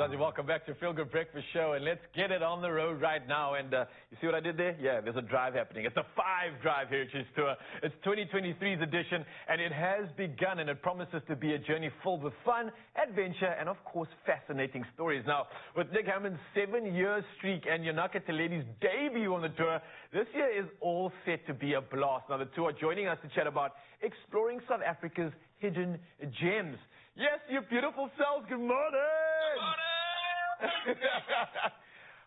Mzansi, welcome back to Feel Good Breakfast Show, and let's get it on the road right now. And you see what I did there? Yeah, there's a drive happening. It's the 5Drive Heritage Tour. It's 2023's edition, and it has begun, and it promises to be a journey filled with fun, adventure, and of course, fascinating stories. Now, with Nick Hammond's 7-year streak and Yonaka Teledi's debut on the tour, this year is all set to be a blast. Now, the tour are joining us to chat about exploring South Africa's hidden gems. Yes, you beautiful selves, good morning! Good morning!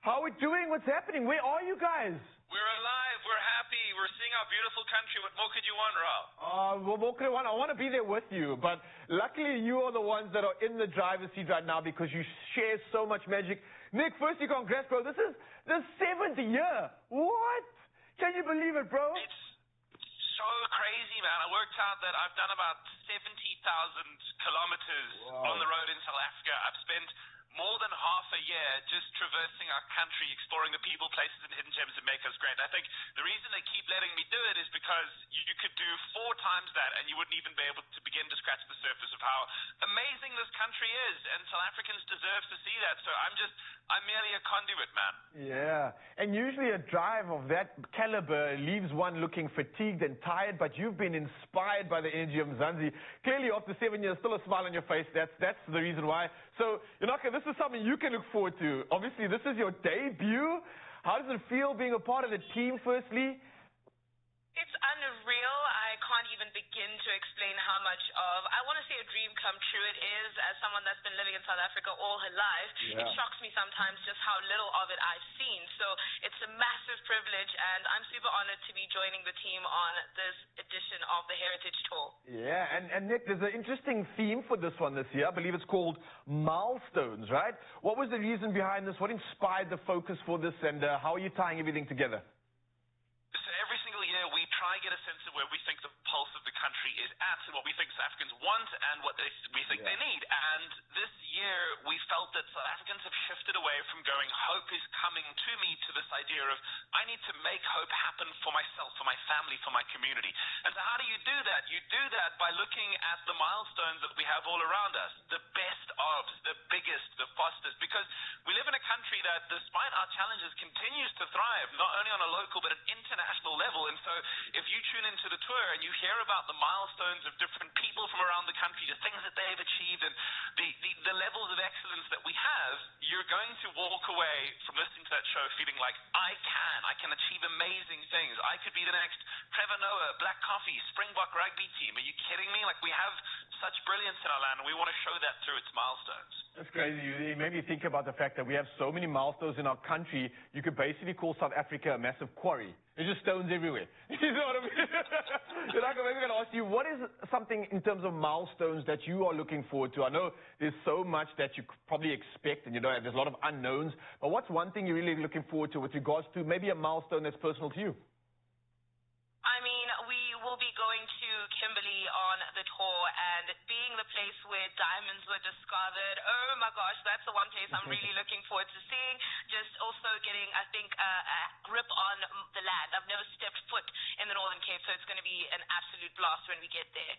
How are we doing? What's happening? Where are you guys? We're alive, we're happy, we're seeing our beautiful country. What more could you want, Raul? Well, what could I want? I want to be there with you, but luckily you are the ones that are in the driver's seat right now because you share so much magic. Nick, firstly, congrats, bro. This is the 7th year. What? Can you believe it, bro? It's so crazy, man. I worked out that I've done about 70,000 kilometers on the road in South Africa. I've spent more than half a year just traversing our country, exploring the people, places, and hidden gems that make us great. I think the reason they keep letting me do it is because you could do 4 times that and you wouldn't even be able to begin to scratch the surface of how amazing this country is, and South Africans deserve to see that. So I'm merely a conduit, man. Yeah, and usually a drive of that caliber leaves one looking fatigued and tired, but you've been inspired by the energy of Mzansi. Clearly, after 7 years, still a smile on your face. That's the reason why. So, Yonaka, this is something you can look forward to. Obviously, this is your debut. How does it feel being a part of the team, firstly? It's unreal. I can't even begin to explain how much I want to say a dream come true it is. As someone that's been living in South Africa all her life, It shocks me sometimes just how little of it I've seen. So it's a massive privilege, and I'm super honored to be joining the team on this edition of the Heritage Tour. Yeah, and Nick, there's an interesting theme for this one this year. I believe it's called Milestones, right? What was the reason behind this? What inspired the focus for this, and how are you tying everything together? So every single year we try to get a sense of where we think the pulse of the country is at and what we think South Africans want and what we think they need. And this year we felt that South Africans have shifted away from going, hope is coming to me, to this idea of I need to make hope happen for myself, for my family, for my community. And so how do you do that? You do that by looking at the milestones that we have all around us, the best ofs, the biggest, the fastest, because we live in a country that, despite our challenges, continues to thrive, not only on a local but an international level. And so if you tune into the tour and you hear about the milestones of different people from around the country, the things that they've achieved, and the levels of excellence that we have, you're going to walk away from listening to that show feeling like, I can achieve amazing things. I could be the next Trevor Noah, Black Coffee, Springbok rugby team. Are you kidding me? Like, we have such brilliance in our land, and we want to show that through its milestones. That's crazy. You made me think about the fact that we have so many milestones in our country, you could basically call South Africa a massive quarry. There's just stones everywhere. You know what I mean? I'm going to ask you, what is something in terms of milestones that you are looking forward to? I know there's so much that you probably expect, and there's a lot of unknowns, but what's one thing you're really looking forward to with regards to maybe a milestone that's personal to you? I mean, we will be going to Kimberley on the tour, and being the place where diamonds were discovered, oh my gosh, that's the one place I'm really looking forward to seeing. Just also getting, I think, a grip on the land. I've never stepped foot in the Northern Cape, so it's going to be an absolute blast when we get there.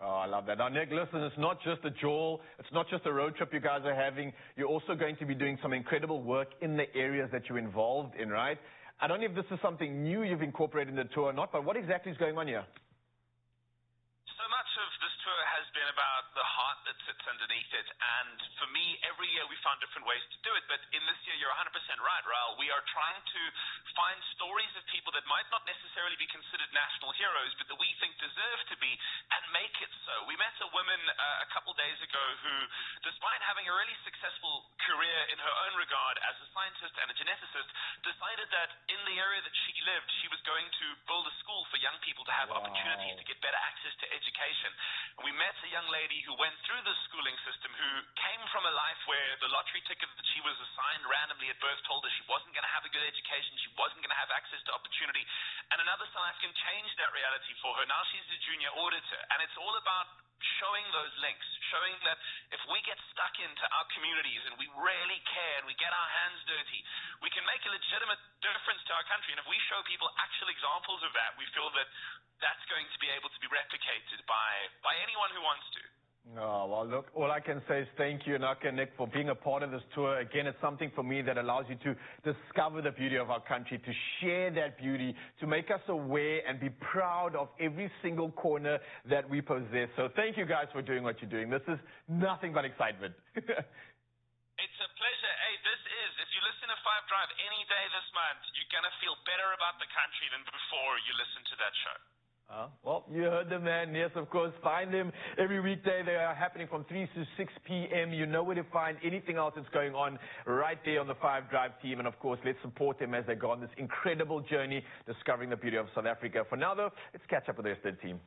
Oh, I love that. Now, Nick, listen, it's not just a jewel. It's not just a road trip you guys are having. You're also going to be doing some incredible work in the areas that you're involved in, right? I don't know if this is something new you've incorporated in the tour or not, but what exactly is going on here? So much of this tour has been about the heart that sits underneath it, and for me, every year we found different ways to do it, but in this year, you're 100% right, Raul. We are trying to find stories of people that might not necessarily be considered national heroes, but that we think deserve to be, and make it so. We met a woman a couple days ago who, despite having a really successful career in her own regard as a scientist and a geneticist, decided that in the area that she lived, she was going to build a school for young people to have opportunities to get better access to education. And we met a young lady who went through the schooling system, who came from a life where the lottery ticket that she was assigned randomly at birth told her she wasn't going to have a good education, she wasn't going to have access to opportunity. And another South African changed that reality for her. Now she's a junior auditor, and it's all about showing those links, showing that if we get stuck into our communities and we really care and we get our hands dirty, we can make a legitimate difference to our country. And if we show people actual examples of that, we feel that that's going to be able to be replicated by anyone who wants to. Oh, well, look, all I can say is thank you, Naka and Nick, for being a part of this tour. Again, it's something for me that allows you to discover the beauty of our country, to share that beauty, to make us aware and be proud of every single corner that we possess. So thank you guys for doing what you're doing. This is nothing but excitement. It's a pleasure. Hey, if you listen to 5Drive any day this month, you're going to feel better about the country than before you listen to that show. Well, you heard the man. Yes, of course. Find them every weekday. They are happening from 3 to 6 p.m. You know where to find anything else that's going on right there on the 5Drive team. And, of course, let's support them as they go on this incredible journey discovering the beauty of South Africa. For now, though, let's catch up with the rest of the team.